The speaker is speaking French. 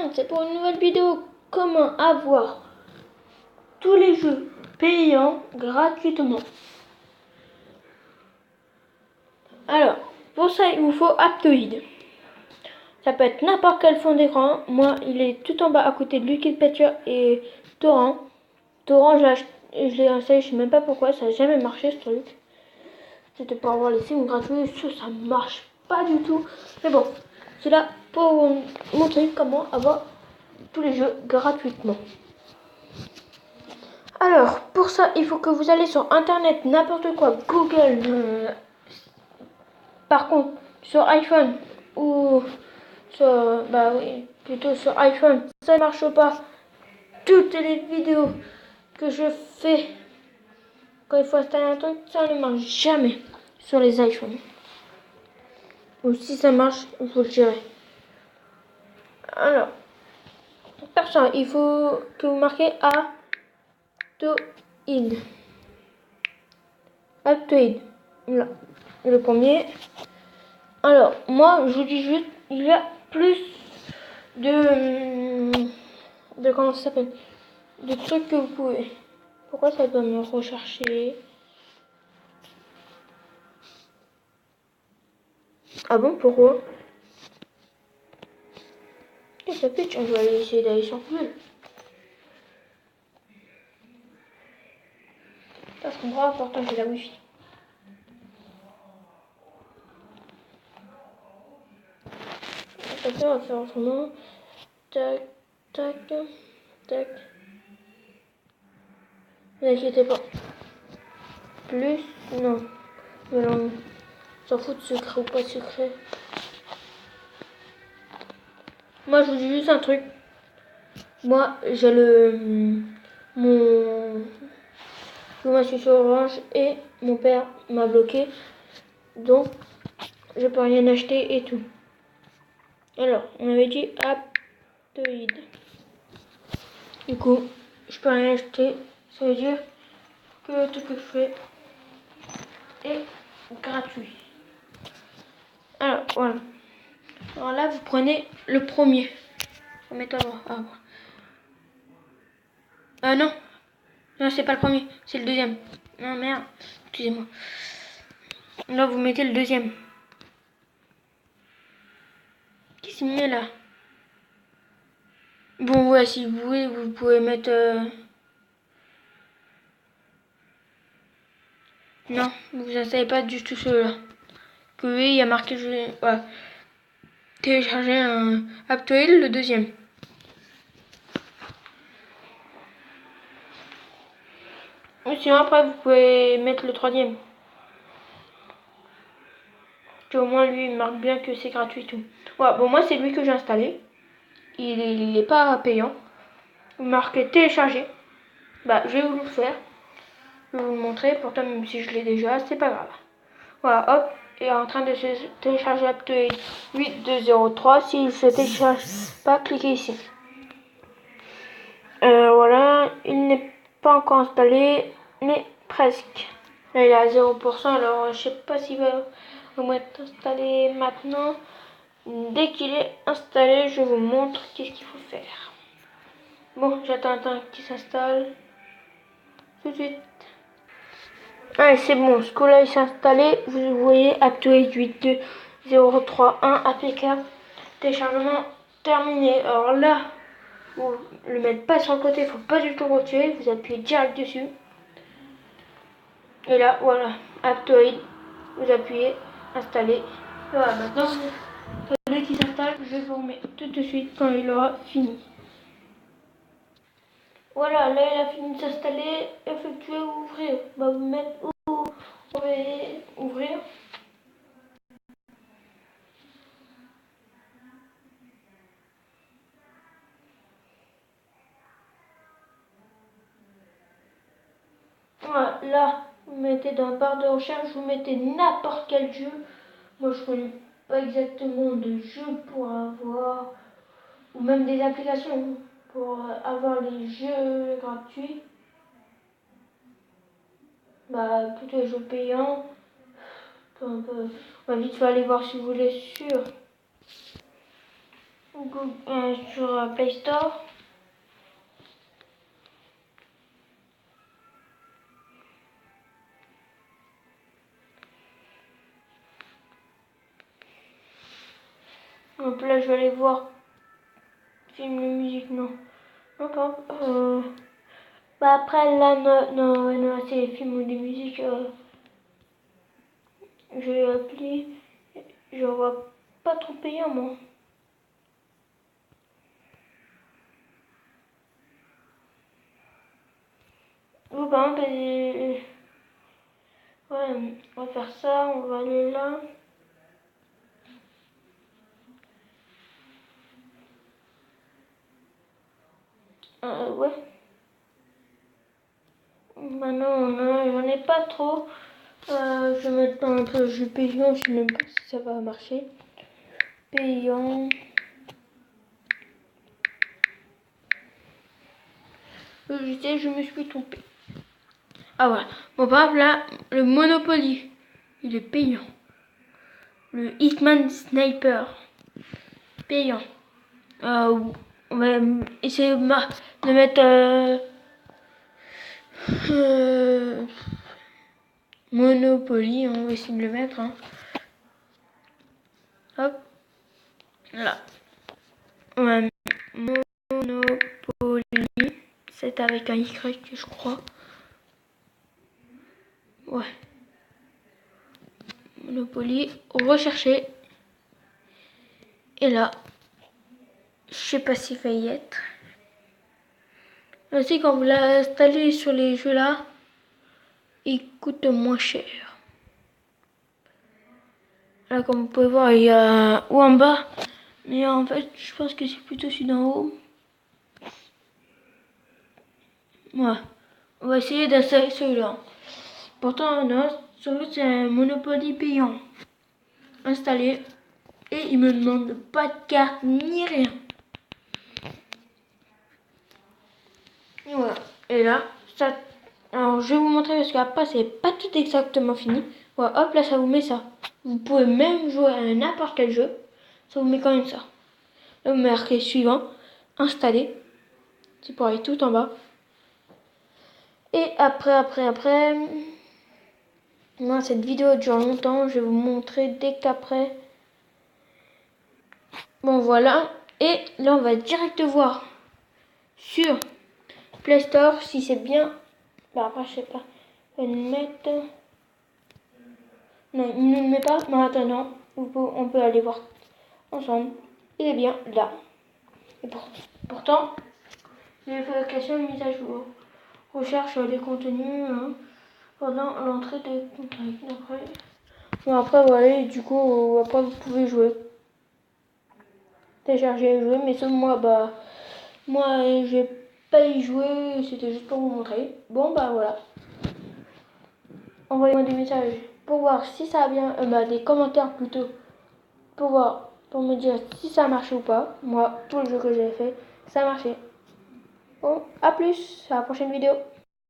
monde, c'est pour une nouvelle vidéo. Comment avoir tous les jeux payants gratuitement. Alors, pour ça, il vous faut Aptoide. Ça peut être n'importe quel fond d'écran. Moi, il est tout en bas à côté de Liquid Picture et Torrent. Torrent, je l'ai installé, je sais même pas pourquoi, ça n'a jamais marché ce truc. C'était pour avoir les films gratuits, ça marche pas du tout. Mais bon, c'est là pour vous montrer comment avoir tous les jeux gratuitement. Alors, pour ça, il faut que vous allez sur internet, n'importe quoi, Google. Par contre, sur iPhone ou sur, plutôt sur iPhone, ça ne marche pas. Toutes les vidéos que je fais quand il faut installer un truc, ça ne marche jamais sur les iPhones. Ou si ça marche, il faut le gérer. Alors, pour ça, il faut que vous marquez Aptoide. Aptoide. Là, le premier. Alors, moi, je vous dis juste, il y a plus de comment ça s'appelle, de trucs que vous pouvez. Pourquoi ça doit me rechercher? Ah bon, pourquoi? Et ça pitch, on va essayer d'aller sur Google. Parce qu'on voit important, j'ai la wifi. On va faire autrement. Tac, tac, tac. Ne vous inquiétez pas. Plus, non. Mais on s'en fout de secret ou pas secret. Moi, je vous dis juste un truc. Moi, j'ai moi, je suis sur Orange et mon père m'a bloqué. Donc, je peux rien acheter et tout. Alors, on avait dit Aptoide. Du coup, je peux rien acheter. Ça veut dire que tout ce que je fais est gratuit. Alors, voilà. Alors là, vous prenez le premier. Remets-toi à voir. Non. Non, c'est pas le premier. C'est le deuxième. Non, merde. Excusez-moi. Là, vous mettez le deuxième. Qu'est-ce qu'il met là? Bon, ouais, si vous voulez, vous pouvez mettre... Non, vous installez pas du tout celui-là. Que oui, il y a marqué... Voilà. Télécharger un Aptoide, le deuxième. Ou sinon, après, vous pouvez mettre le troisième. Que au moins, lui, il marque bien que c'est gratuit tout. Voilà, bon, moi, c'est lui que j'ai installé. Il est pas payant. Vous marquez télécharger. Bah, je vais vous le faire. Je vais vous le montrer. Pourtant, même si je l'ai déjà, c'est pas grave. Voilà, hop. Il est en train de se télécharger Aptoide 8203. S'il ne se télécharge pas, cliquez ici. Voilà, il n'est pas encore installé, mais presque. Là, il est à 0%, alors je sais pas s'il va être installé maintenant. Dès qu'il est installé, je vous montre qu'est-ce qu'il faut faire. Bon, j'attends un temps qu'il s'installe. Tout de suite. Allez, c'est bon, ce coup-là, il s'est installé. Vous voyez, Aptoide 82031 APK. Téléchargement terminé. Alors là, vous le mettez pas sur le côté, il faut pas du tout retirer. Vous appuyez direct dessus. Et là, voilà, Aptoide. Vous appuyez, installer. Voilà, maintenant, dès qu'il s'installe, je vous remets tout de suite quand il aura fini. Voilà, là il a fini de s'installer. Effectuer ou ouvrir. Bah, vous mettez où vous pouvez ouvrir. Voilà, là, vous mettez dans la barre de recherche, vous mettez n'importe quel jeu. Moi, je connais pas exactement de jeux pour avoir, ou même des applications pour avoir les jeux gratuits. Bah, plutôt les jeux payants. On va vite aller voir si vous voulez sur sur Play Store. Donc là, je vais aller voir film de musique, non. Non, pas. Bah après, là, non, c'est les films ou des musiques. Je vais appeler. Je vois pas trop payant, moi. Ou par exemple, ouais, on va faire ça, on va aller là. Ouais. Maintenant, non, j'en ai pas trop. Je vais mettre un peu jeu payant, je sais même pas si ça va marcher. Payant. Je sais, je me suis trompée. Ah voilà. Bon, par exemple, là, le Monopoly, il est payant. Le Hitman Sniper, payant. On va essayer de mettre Monopoly, on va essayer de le mettre. Hein. Hop, là. On va mettre Monopoly, c'est avec un Y, je crois. Ouais. Monopoly, rechercher. Et là, je sais pas s'il va y être. Aussi, quand vous l'installez sur les jeux là, il coûte moins cher. Là, comme vous pouvez voir, il y a ou en bas. Mais en fait, je pense que c'est plutôt celui d'en haut. Ouais. On va essayer d'installer celui-là. Pourtant, non, celui-là, c'est un Monopoly payant. Installé. Et il me demande pas de carte ni rien. Et voilà. Et là, ça. Alors, je vais vous montrer parce qu'après, c'est pas tout exactement fini. Voilà, hop, là, ça vous met ça. Vous pouvez même jouer à n'importe quel jeu. Ça vous met quand même ça. Là, vous marquez suivant. Installer. C'est pour aller tout en bas. Et après. Moi, cette vidéo dure longtemps. Je vais vous montrer dès qu'après. Bon, voilà. Et là, on va direct voir sur Play Store si c'est bien. Bah, après, je sais pas. On va le mettre. Non, il ne le met pas. Mais attends, on peut aller voir ensemble. Il est bien là. Et pourtant, j'ai fait la question de mise à jour. Recherche les contenus pendant l'entrée des contacts. Bon, après, voilà. Et du coup, après, vous pouvez jouer. Télécharger et jouer. Mais seulement moi, moi, je vais pas y jouer. C'était juste pour vous montrer. Bon, bah voilà. Envoyez-moi des messages pour voir si ça a bien, des commentaires plutôt, pour me dire si ça a marché ou pas. Moi, tout le jeu que j'ai fait, ça a marché. Bon, à plus, à la prochaine vidéo.